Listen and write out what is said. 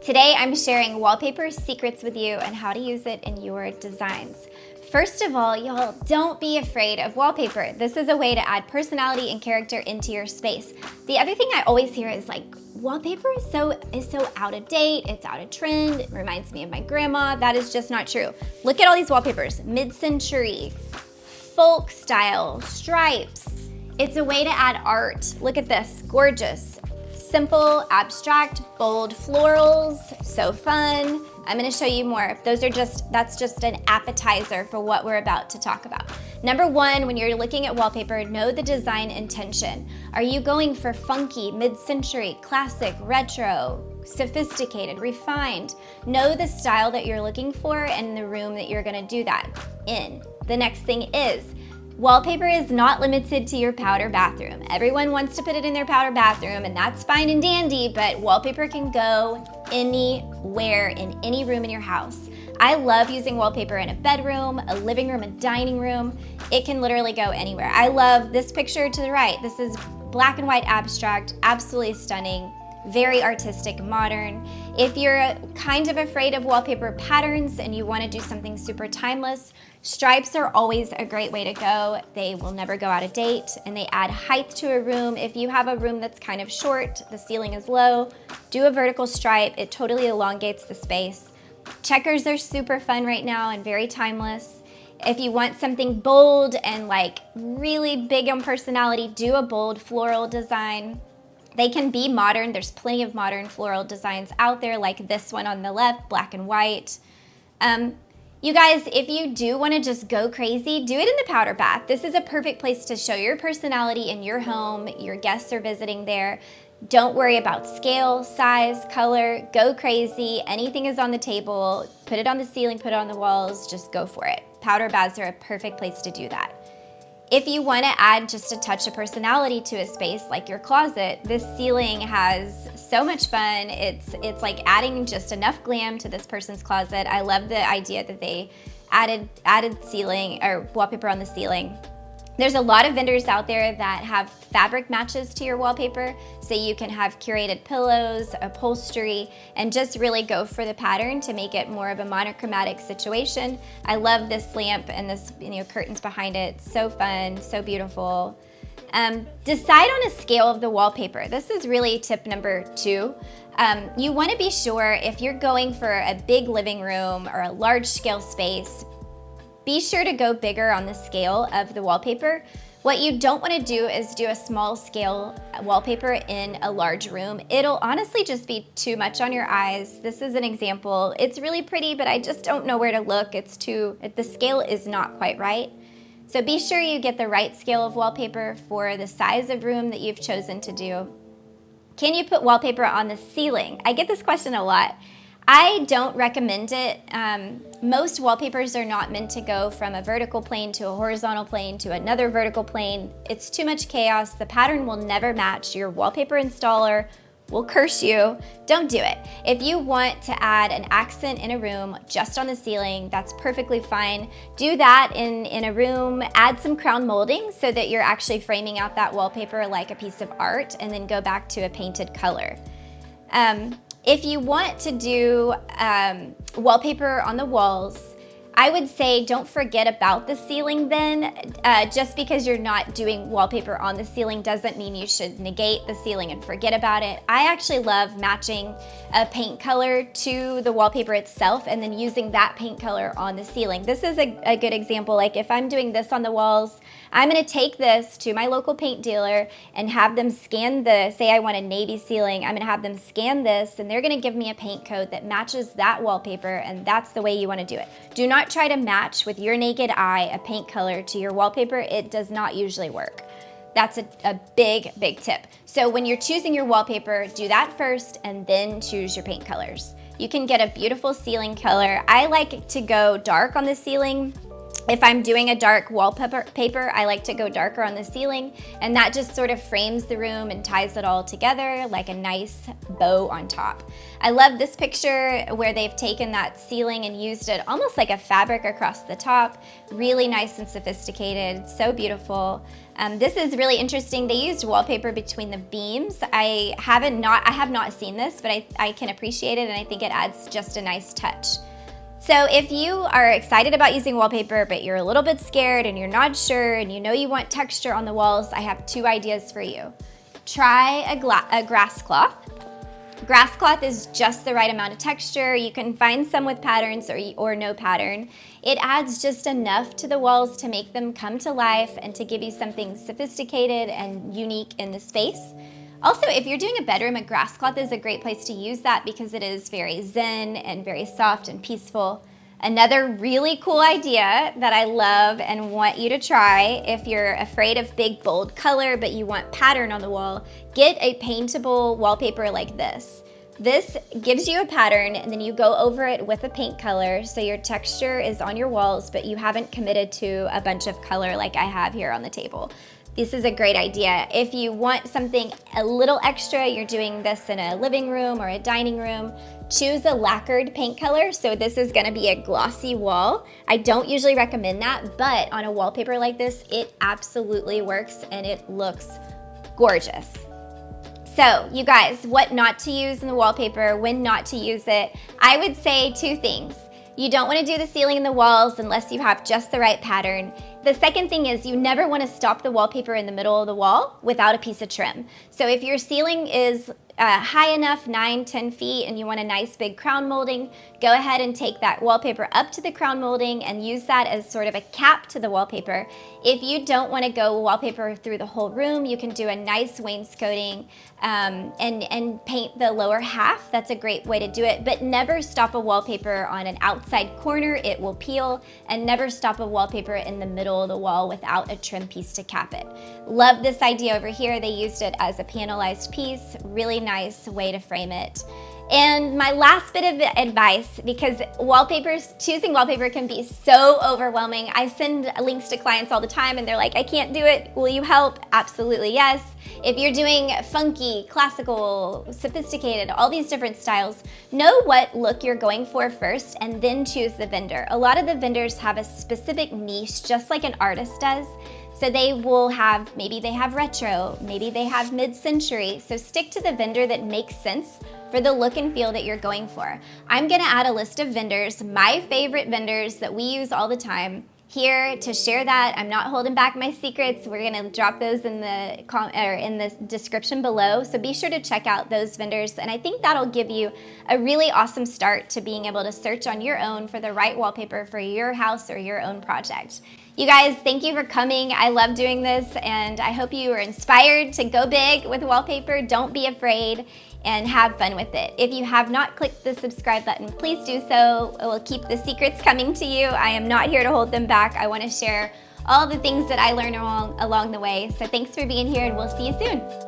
Today I'm sharing wallpaper secrets with you and how to use it in your designs. First of all, y'all, don't be afraid of wallpaper. This is a way to add personality and character into your space. The other thing I always hear is like, wallpaper is so out of date, it's out of trend, it reminds me of my grandma. That is just not true. Look at all these wallpapers, mid-century, folk style, stripes. It's a way to add art. Look at this, gorgeous. Simple, abstract, bold florals, so fun. I'm gonna show you more. That's just an appetizer for what we're about to talk about. Number one, when you're looking at wallpaper, know the design intention. Are you going for funky, mid-century, classic, retro, sophisticated, refined? Know the style that you're looking for and the room that you're gonna do that in. The next thing is, wallpaper is not limited to your powder bathroom. Everyone wants to put it in their powder bathroom, and that's fine and dandy, but wallpaper can go anywhere in any room in your house. I love using wallpaper in a bedroom, a living room, a dining room. It can literally go anywhere. I love this picture to the right. This is black and white abstract, absolutely stunning, very artistic, modern. If you're kind of afraid of wallpaper patterns and you want to do something super timeless, stripes are always a great way to go. They will never go out of date, and they add height to a room. If you have a room that's kind of short, the ceiling is low, do a vertical stripe. It totally elongates the space. Checkers are super fun right now and very timeless. If you want something bold and like really big on personality, do a bold floral design. They can be modern. There's plenty of modern floral designs out there, like this one on the left, black and white. You guys, if you do want to just go crazy, do it in the powder bath. This is a perfect place to show your personality in your home. Your guests are visiting there. Don't worry about scale, size, color. Go crazy. Anything is on the table. Put it on the ceiling, put it on the walls. Just go for it. Powder baths are a perfect place to do that. If you want to add just a touch of personality to a space like your closet, this ceiling has so much fun. It's like adding just enough glam to this person's closet. I love the idea that they added ceiling or wallpaper on the ceiling. There's a lot of vendors out there that have fabric matches to your wallpaper, so you can have curated pillows, upholstery, and just really go for the pattern to make it more of a monochromatic situation. I love this lamp and this curtains behind it. So fun, so beautiful. Decide on a scale of the wallpaper. This is really tip number 2. You want to be sure if you're going for a big living room or a large scale space, be sure to go bigger on the scale of the wallpaper. What you don't want to do is do a small scale wallpaper in a large room. It'll honestly just be too much on your eyes. This is an example. It's really pretty, but I just don't know where to look. The scale is not quite right. So be sure you get the right scale of wallpaper for the size of room that you've chosen to do. Can you put wallpaper on the ceiling? I get this question a lot. I don't recommend it. Most wallpapers are not meant to go from a vertical plane to a horizontal plane to another vertical plane. It's too much chaos. The pattern will never match. Your wallpaper installer will curse you. Don't do it. If you want to add an accent in a room just on the ceiling, that's perfectly fine. Do that in a room. Add some crown molding so that you're actually framing out that wallpaper like a piece of art, and then go back to a painted color. If you want to do wallpaper on the walls, I would say don't forget about the ceiling then. Just because you're not doing wallpaper on the ceiling doesn't mean you should negate the ceiling and forget about it. I actually love matching a paint color to the wallpaper itself and then using that paint color on the ceiling. This is a good example. Like if I'm doing this on the walls, I'm gonna take this to my local paint dealer and have them scan say I want a navy ceiling, I'm gonna have them scan this and they're gonna give me a paint code that matches that wallpaper, and that's the way you wanna do it. Do not try to match with your naked eye a paint color to your wallpaper. It does not usually work. That's a big tip. So when you're choosing your wallpaper, do that first and then choose your paint colors. You can get a beautiful ceiling color. I like to go dark on the ceiling If I'm doing a dark wallpaper, I like to go darker on the ceiling, and that just sort of frames the room and ties it all together like a nice bow on top. I love this picture where they've taken that ceiling and used it almost like a fabric across the top. Really nice and sophisticated, so beautiful. This is really interesting. They used wallpaper between the beams. I have not seen this, but I can appreciate it, and I think it adds just a nice touch. So if you are excited about using wallpaper, but you're a little bit scared and you're not sure and you know you want texture on the walls, I have 2 ideas for you. Try a grass cloth. Grass cloth is just the right amount of texture. You can find some with patterns or no pattern. It adds just enough to the walls to make them come to life and to give you something sophisticated and unique in the space. Also, if you're doing a bedroom, a grass cloth is a great place to use that because it is very zen and very soft and peaceful. Another really cool idea that I love and want you to try, if you're afraid of big, bold color but you want pattern on the wall, get a paintable wallpaper like this. This gives you a pattern and then you go over it with a paint color so your texture is on your walls but you haven't committed to a bunch of color like I have here on the table. This is a great idea. If you want something a little extra, you're doing this in a living room or a dining room, choose a lacquered paint color. So this is gonna be a glossy wall. I don't usually recommend that, but on a wallpaper like this, it absolutely works and it looks gorgeous. So you guys, what not to use in the wallpaper, when not to use it, I would say 2 things. You don't want to do the ceiling and the walls unless you have just the right pattern. The second thing is you never want to stop the wallpaper in the middle of the wall without a piece of trim. So if your ceiling is high enough, 9-10 feet, and you want a nice big crown molding, go ahead and take that wallpaper up to the crown molding and use that as sort of a cap to the wallpaper. If you don't want to go wallpaper through the whole room, you can do a nice wainscoting and paint the lower half. That's a great way to do it, but never stop a wallpaper on an outside corner. It will peel, and never stop a wallpaper in the middle of the wall without a trim piece to cap it. Love this idea over here. They used it as a panelized piece. Really nice way to frame it. And my last bit of advice, because choosing wallpaper can be so overwhelming. I send links to clients all the time and they're like, I can't do it. Will you help? Absolutely, yes. If you're doing funky, classical, sophisticated, all these different styles, know what look you're going for first and then choose the vendor. A lot of the vendors have a specific niche, just like an artist does. So they will have, maybe they have retro, maybe they have mid-century. So stick to the vendor that makes sense for the look and feel that you're going for. I'm gonna add a list of vendors, my favorite vendors that we use all the time, here to share that. I'm not holding back my secrets. We're gonna drop those in the description below. So be sure to check out those vendors. And I think that'll give you a really awesome start to being able to search on your own for the right wallpaper for your house or your own project. You guys, thank you for coming. I love doing this, and I hope you are inspired to go big with wallpaper. Don't be afraid, and have fun with it. If you have not clicked the subscribe button, please do so. It will keep the secrets coming to you. I am not here to hold them back. I want to share all the things that I learned along the way. So thanks for being here, and we'll see you soon.